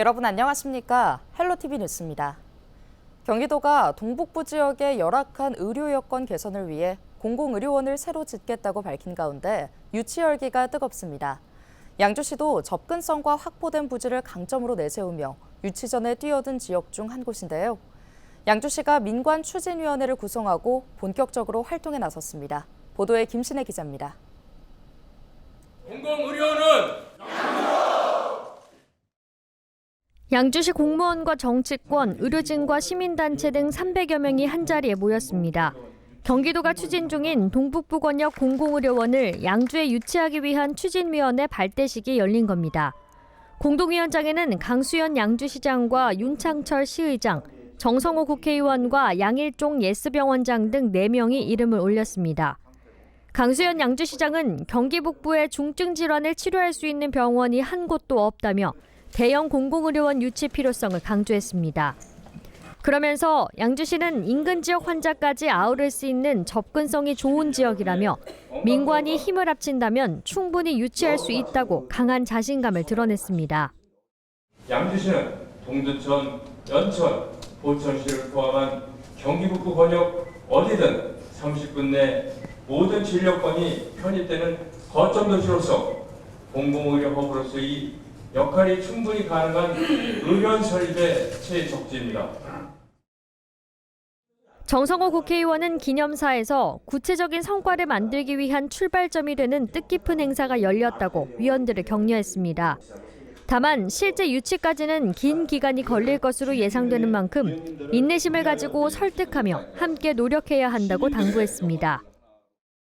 여러분 안녕하십니까? 헬로티비 뉴스입니다. 경기도가 동북부 지역의 열악한 의료 여건 개선을 위해 공공의료원을 새로 짓겠다고 밝힌 가운데 유치 열기가 뜨겁습니다. 양주시도 접근성과 확보된 부지를 강점으로 내세우며 유치 전에 뛰어든 지역 중 한 곳인데요. 양주시가 민관추진위원회를 구성하고 본격적으로 활동에 나섰습니다. 보도에 김신혜 기자입니다. 공공의료원은 양주시 공무원과 정치권, 의료진과 시민단체 등 300여 명이 한자리에 모였습니다. 경기도가 추진 중인 동북부 권역 공공의료원을 양주에 유치하기 위한 추진위원회 발대식이 열린 겁니다. 공동위원장에는 강수현 양주시장과 윤창철 시의장, 정성호 국회의원과 양일종 예스병원장 등 4명이 이름을 올렸습니다. 강수현 양주시장은 경기 북부의 중증 질환을 치료할 수 있는 병원이 한 곳도 없다며 대형 공공의료원 유치 필요성을 강조했습니다. 그러면서 양주시는 인근 지역 환자까지 아우를 수 있는 접근성이 좋은 지역이라며 민관이 힘을 합친다면 충분히 유치할 수 있다고 강한 자신감을 드러냈습니다. 양주시는 동두천, 연천, 포천시를 포함한 경기 북부 권역 어디든 30분 내 모든 진료권이 편입되는 거점 도시로서 공공의료 허브로서의 역할이 충분히 가능한 의료원 설립의 최적지입니다. 정성호 국회의원은 기념사에서 구체적인 성과를 만들기 위한 출발점이 되는 뜻깊은 행사가 열렸다고 위원들을 격려했습니다. 다만 실제 유치까지는 긴 기간이 걸릴 것으로 예상되는 만큼 인내심을 가지고 설득하며 함께 노력해야 한다고 당부했습니다.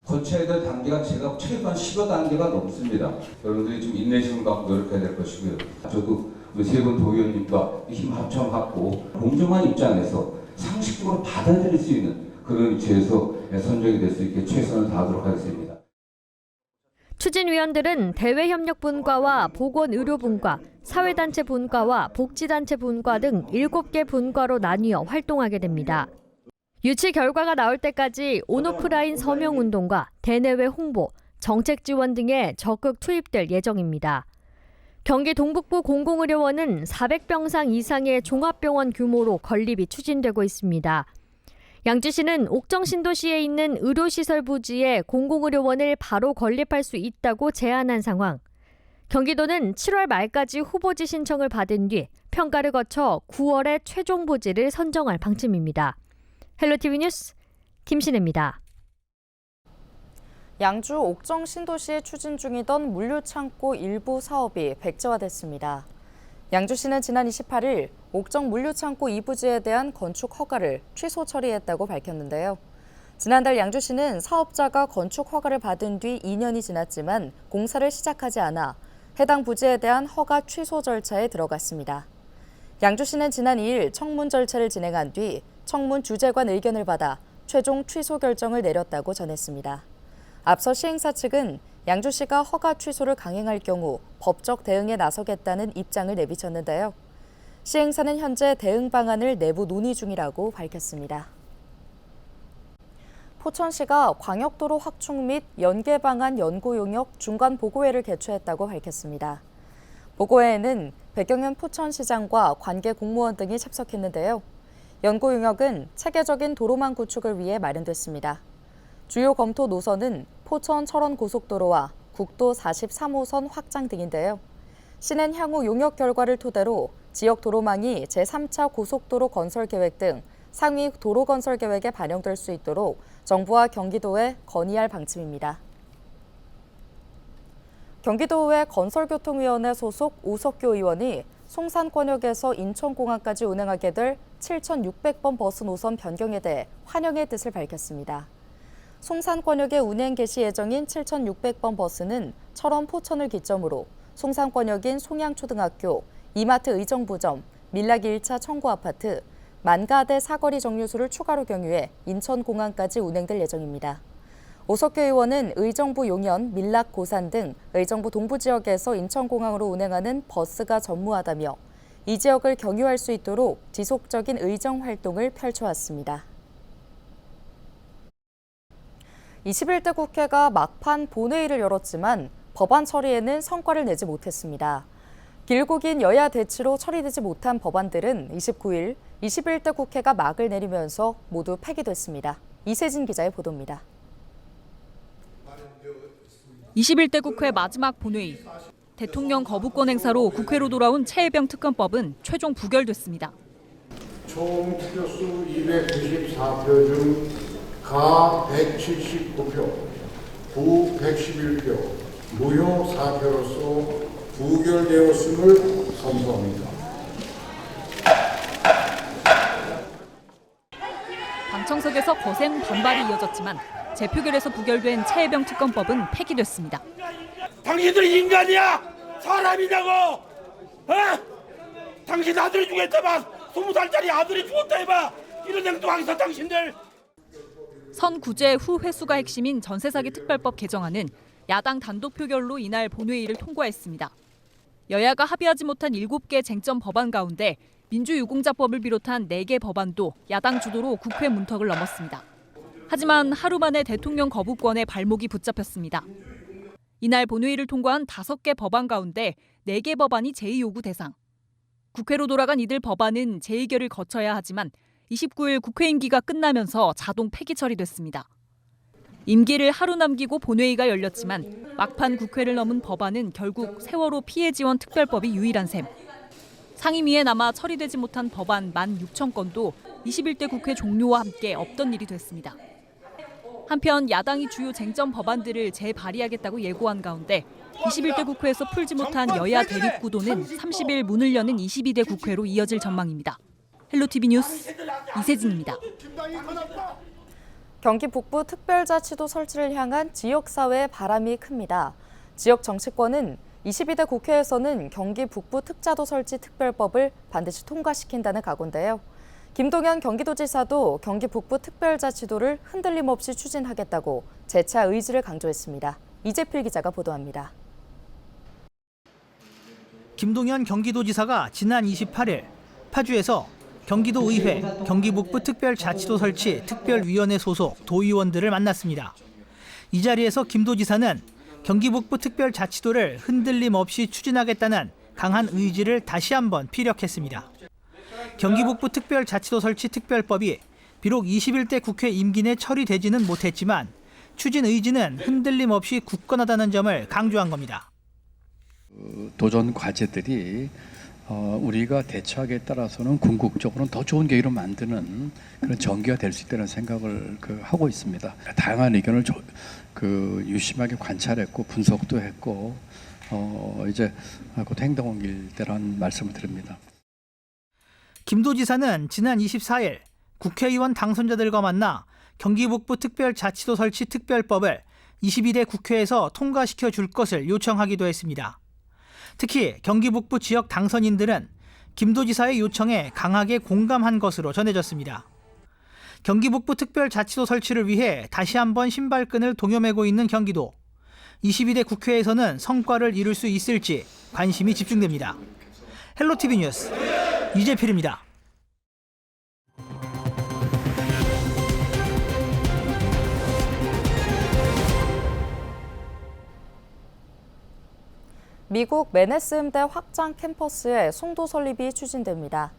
거쳐야 될 단계가 제가 최소한 10여 단계가 넘습니다. 여러분들이 좀 인내심을 갖고 노력해야 될 것이고요. 저도 우리 세 분 도의원님과 힘 합쳐갖고 공정한 입장에서 상식적으로 받아들일 수 있는 그런 위치에서 선정이 될 수 있게 최선을 다하도록 하겠습니다. 추진위원들은 대외협력분과와 보건의료분과, 사회단체 분과와 복지단체 분과 등 7개 분과로 나뉘어 활동하게 됩니다. 유치 결과가 나올 때까지 온오프라인 서명운동과 대내외 홍보, 정책 지원 등에 적극 투입될 예정입니다. 경기 동북부 공공의료원은 400병상 이상의 종합병원 규모로 건립이 추진되고 있습니다. 양주시는 옥정신도시에 있는 의료시설 부지에 공공의료원을 바로 건립할 수 있다고 제안한 상황. 경기도는 7월 말까지 후보지 신청을 받은 뒤 평가를 거쳐 9월에 최종 부지를 선정할 방침입니다. 헬로티비 뉴스 김신혜입니다. 양주 옥정 신도시에 추진 중이던 물류창고 일부 사업이 백지화됐습니다. 양주시는 지난 28일 옥정 물류창고 2부지에 대한 건축 허가를 취소 처리했다고 밝혔는데요. 지난달 양주시는 사업자가 건축 허가를 받은 뒤 2년이 지났지만 공사를 시작하지 않아 해당 부지에 대한 허가 취소 절차에 들어갔습니다. 양주시는 지난 2일 청문 절차를 진행한 뒤 청문 주재관 의견을 받아 최종 취소 결정을 내렸다고 전했습니다. 앞서 시행사 측은 양주시가 허가 취소를 강행할 경우 법적 대응에 나서겠다는 입장을 내비쳤는데요. 시행사는 현재 대응 방안을 내부 논의 중이라고 밝혔습니다. 포천시가 광역도로 확충 및 연계 방안 연구 용역 중간 보고회를 개최했다고 밝혔습니다. 보고회에는 백경현 포천시장과 관계 공무원 등이 참석했는데요. 연구 용역은 체계적인 도로망 구축을 위해 마련됐습니다. 주요 검토 노선은 포천 철원 고속도로와 국도 43호선 확장 등인데요. 시는 향후 용역 결과를 토대로 지역 도로망이 제3차 고속도로 건설 계획 등 상위 도로 건설 계획에 반영될 수 있도록 정부와 경기도에 건의할 방침입니다. 경기도의회 건설교통위원회 소속 오석교 의원이 송산권역에서 인천공항까지 운행하게 될 7,600번 버스 노선 변경에 대해 환영의 뜻을 밝혔습니다. 송산권역의 운행 개시 예정인 7,600번 버스는 철원 포천을 기점으로 송산권역인 송양초등학교, 이마트 의정부점, 밀락이 1차 청구아파트, 만가대 사거리 정류소를 추가로 경유해 인천공항까지 운행될 예정입니다. 오석교 의원은 의정부 용현, 밀락 고산 등 의정부 동부 지역에서 인천공항으로 운행하는 버스가 전무하다며 이 지역을 경유할 수 있도록 지속적인 의정 활동을 펼쳐왔습니다. 21대 국회가 막판 본회의를 열었지만 법안 처리에는 성과를 내지 못했습니다. 길고 긴 여야 대치로 처리되지 못한 법안들은 29일 21대 국회가 막을 내리면서 모두 폐기됐습니다. 이세진 기자의 보도입니다. 21대 국회 마지막 본회의. 대통령 거부권 행사로 국회로 돌아온 최혜병 특검법은 최종 부결됐습니다. 총 투표수 294표 중 가 179표, 부 111표, 무효 4표로서 부결되었음을 선포합니다. 방청석에서 거센 반발이 이어졌지만 재표결에서 부결된 최혜병 특검법은 폐기됐습니다. 당신들이 인간이야? 사람이냐고? 당신 아들이 죽였다만 20살짜리 아들이 죽었다 해봐. 이런 행동하겠어 당신들. 선구제 후 회수가 핵심인 전세사기 특별법 개정안은 야당 단독 표결로 이날 본회의를 통과했습니다. 여야가 합의하지 못한 7개 쟁점 법안 가운데 민주유공자법을 비롯한 4개 법안도 야당 주도로 국회 문턱을 넘었습니다. 하지만 하루 만에 대통령 거부권에 발목이 붙잡혔습니다. 이날 본회의를 통과한 5개 법안 가운데 4개 법안이 제2요구 대상. 국회로 돌아간 이들 법안은 재의결을 거쳐야 하지만 29일 국회 임기가 끝나면서 자동 폐기 처리됐습니다. 임기를 하루 남기고 본회의가 열렸지만 막판 국회를 넘은 법안은 결국 세월호 피해 지원 특별법이 유일한 셈. 상임위에 남아 처리되지 못한 법안 16,000건도 21대 국회 종료와 함께 없던 일이 됐습니다. 한편 야당이 주요 쟁점 법안들을 재발의하겠다고 예고한 가운데 21대 국회에서 풀지 못한 여야 대립 구도는 30일 문을 여는 22대 국회로 이어질 전망입니다. 헬로티비 뉴스 이세진입니다. 경기 북부 특별자치도 설치를 향한 지역사회의 바람이 큽니다. 지역 정치권은 22대 국회에서는 경기 북부 특자도 설치 특별법을 반드시 통과시킨다는 각오인데요. 김동연 경기도지사도 경기 북부 특별자치도를 흔들림 없이 추진하겠다고 재차 의지를 강조했습니다. 이재필 기자가 보도합니다. 김동연 경기도지사가 지난 28일 파주에서 경기도의회 경기북부 특별자치도 설치 특별위원회 소속 도의원들을 만났습니다. 이 자리에서 김 도지사는 경기북부 특별자치도를 흔들림 없이 추진하겠다는 강한 의지를 다시 한번 피력했습니다. 경기북부 특별자치도 설치 특별법이 비록 21대 국회 임기 내 처리되지는 못했지만 추진 의지는 흔들림 없이 굳건하다는 점을 강조한 겁니다. 도전 과제들이 우리가 대처하기에 따라서는 궁극적으로는 더 좋은 계기로 만드는 그런 전개가 될 수 있다는 생각을 하고 있습니다. 다양한 의견을 유심하게 관찰했고 분석도 했고 이제 곧 행동 옮길 때라는 말씀을 드립니다. 김 도지사는 지난 24일 국회의원 당선자들과 만나 경기북부 특별자치도 설치 특별법을 22대 국회에서 통과시켜 줄 것을 요청하기도 했습니다. 특히 경기북부 지역 당선인들은 김 도지사의 요청에 강하게 공감한 것으로 전해졌습니다. 경기북부 특별자치도 설치를 위해 다시 한번 신발끈을 동여매고 있는 경기도. 22대 국회에서는 성과를 이룰 수 있을지 관심이 집중됩니다. 헬로티비 뉴스 이재필입니다. 미국 맨해스 음대 확장 캠퍼스의 송도 설립이 추진됩니다.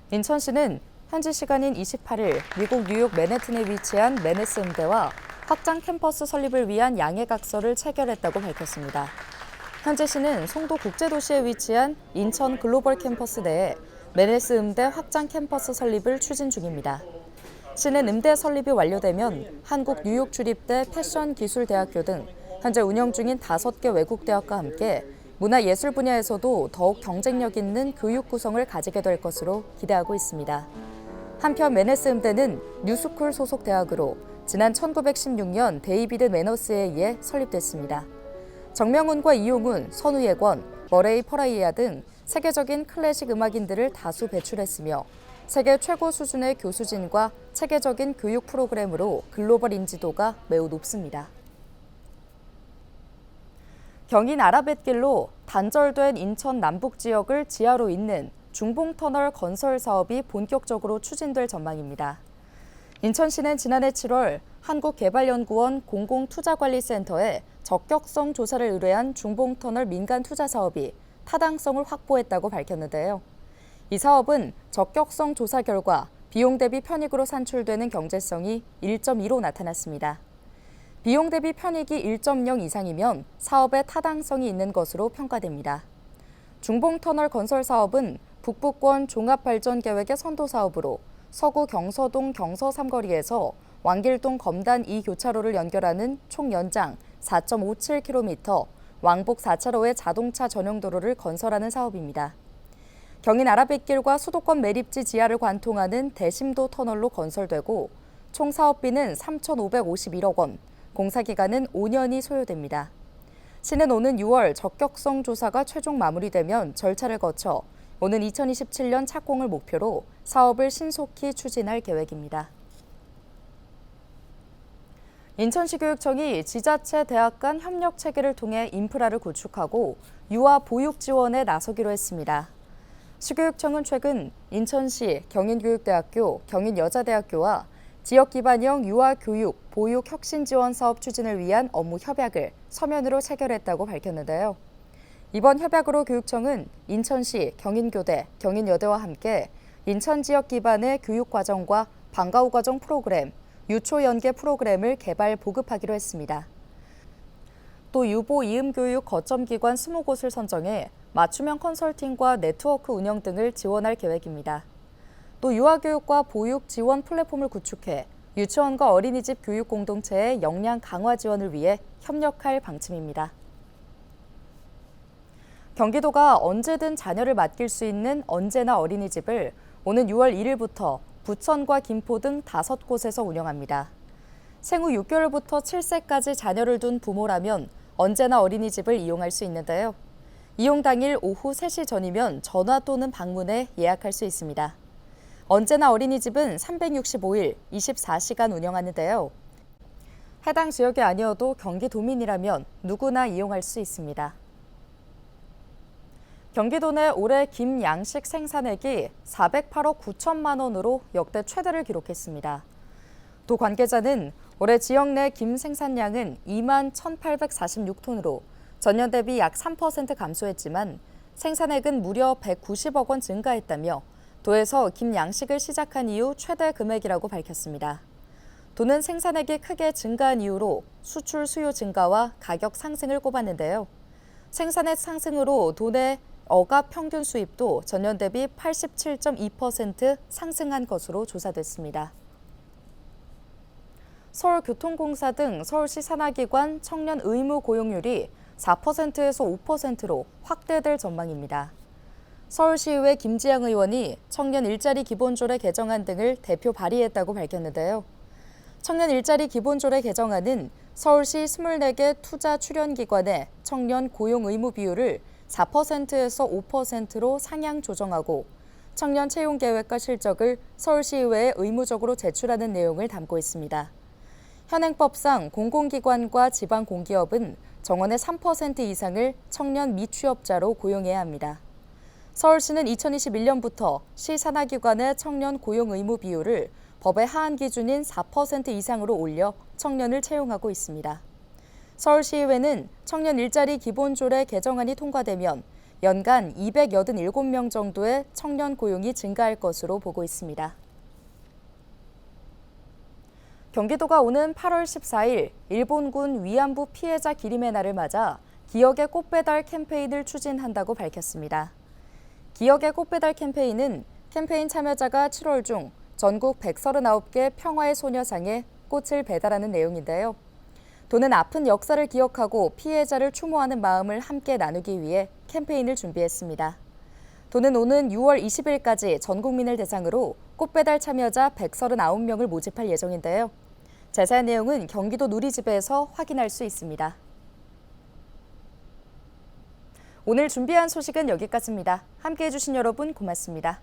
인천시는 현지 시간인 28일 미국 뉴욕 맨해튼에 위치한 맨해스 음대와 확장 캠퍼스 설립을 위한 양해각서를 체결했다고 밝혔습니다. 현재 시는 송도 국제도시에 위치한 인천 글로벌 캠퍼스 내에 맨해스 음대 확장 캠퍼스 설립을 추진 중입니다. 시는 음대 설립이 완료되면 한국 뉴욕 주립대 패션기술대학교 등 현재 운영 중인 5개 외국 대학과 함께 문화예술 분야에서도 더욱 경쟁력 있는 교육 구성을 가지게 될 것으로 기대하고 있습니다. 한편 맨해스 음대는 뉴스쿨 소속 대학으로 지난 1916년 데이비드 매너스에 의해 설립됐습니다. 정명훈과 이용훈, 선우예권, 머레이 퍼라이아 등 세계적인 클래식 음악인들을 다수 배출했으며 세계 최고 수준의 교수진과 체계적인 교육 프로그램으로 글로벌 인지도가 매우 높습니다. 경인 아라뱃길로 단절된 인천 남북 지역을 지하로 잇는 중봉터널 건설 사업이 본격적으로 추진될 전망입니다. 인천시는 지난해 7월 한국개발연구원 공공투자관리센터에 적격성 조사를 의뢰한 중봉터널 민간 투자 사업이 타당성을 확보했다고 밝혔는데요. 이 사업은 적격성 조사 결과 비용 대비 편익으로 산출되는 경제성이 1.2로 나타났습니다. 비용 대비 편익이 1.0 이상이면 사업의 타당성이 있는 것으로 평가됩니다. 중봉터널 건설 사업은 북부권 종합발전계획의 선도 사업으로 서구 경서동 경서 삼거리에서 왕길동 검단 2교차로를 연결하는 총 연장 4.57km, 왕복 4차로의 자동차 전용 도로를 건설하는 사업입니다. 경인 아라뱃길과 수도권 매립지 지하를 관통하는 대심도 터널로 건설되고 총 사업비는 3,551억 원, 공사기간은 5년이 소요됩니다. 시는 오는 6월 적격성 조사가 최종 마무리되면 절차를 거쳐 오는 2027년 착공을 목표로 사업을 신속히 추진할 계획입니다. 인천시교육청이 지자체 대학 간 협력 체계를 통해 인프라를 구축하고 유아 보육 지원에 나서기로 했습니다. 시교육청은 최근 인천시 경인교육대학교, 경인여자대학교와 지역 기반형 유아 교육, 보육 혁신 지원 사업 추진을 위한 업무 협약을 서면으로 체결했다고 밝혔는데요. 이번 협약으로 교육청은 인천시 경인교대, 경인여대와 함께 인천 지역 기반의 교육과정과 방과후 과정 프로그램, 유초연계 프로그램을 개발 보급하기로 했습니다. 또 유보 이음교육 거점기관 20곳을 선정해 맞춤형 컨설팅과 네트워크 운영 등을 지원할 계획입니다. 또 유아교육과 보육 지원 플랫폼을 구축해 유치원과 어린이집 교육 공동체의 역량 강화 지원을 위해 협력할 방침입니다. 경기도가 언제든 자녀를 맡길 수 있는 언제나 어린이집을 오는 6월 1일부터 부천과 김포 등 5곳에서 운영합니다. 생후 6개월부터 7세까지 자녀를 둔 부모라면 언제나 어린이집을 이용할 수 있는데요. 이용 당일 오후 3시 전이면 전화 또는 방문해 예약할 수 있습니다. 언제나 어린이집은 365일 24시간 운영하는데요. 해당 지역이 아니어도 경기도민이라면 누구나 이용할 수 있습니다. 경기도 내 올해 김 양식 생산액이 408억 9천만 원으로 역대 최대를 기록했습니다. 도 관계자는 올해 지역 내 김 생산량은 2만 1,846톤으로 전년 대비 약 3% 감소했지만 생산액은 무려 190억 원 증가했다며 도에서 김 양식을 시작한 이후 최대 금액이라고 밝혔습니다. 도는 생산액이 크게 증가한 이유로 수출 수요 증가와 가격 상승을 꼽았는데요. 생산액 상승으로 도내 어갑 평균 수입도 전년 대비 87.2% 상승한 것으로 조사됐습니다. 서울교통공사 등 서울시 산하기관 청년 의무 고용률이 4%에서 5%로 확대될 전망입니다. 서울시의회 김지양 의원이 청년 일자리 기본조례 개정안 등을 대표 발의했다고 밝혔는데요. 청년 일자리 기본조례 개정안은 서울시 24개 투자 출연기관의 청년 고용 의무 비율을 4%에서 5%로 상향 조정하고 청년 채용 계획과 실적을 서울시의회에 의무적으로 제출하는 내용을 담고 있습니다. 현행법상 공공기관과 지방공기업은 정원의 3% 이상을 청년 미취업자로 고용해야 합니다. 서울시는 2021년부터 시 산하기관의 청년 고용 의무 비율을 법의 하한 기준인 4% 이상으로 올려 청년을 채용하고 있습니다. 서울시의회는 청년 일자리 기본조례 개정안이 통과되면 연간 287명 정도의 청년 고용이 증가할 것으로 보고 있습니다. 경기도가 오는 8월 14일 일본군 위안부 피해자 기림의 날을 맞아 기억의 꽃배달 캠페인을 추진한다고 밝혔습니다. 기억의 꽃배달 캠페인은 캠페인 참여자가 7월 중 전국 139개 평화의 소녀상에 꽃을 배달하는 내용인데요. 도는 아픈 역사를 기억하고 피해자를 추모하는 마음을 함께 나누기 위해 캠페인을 준비했습니다. 도는 오는 6월 20일까지 전 국민을 대상으로 꽃배달 참여자 139명을 모집할 예정인데요. 자세한 내용은 경기도 누리집에서 확인할 수 있습니다. 오늘 준비한 소식은 여기까지입니다. 함께해 주신 여러분 고맙습니다.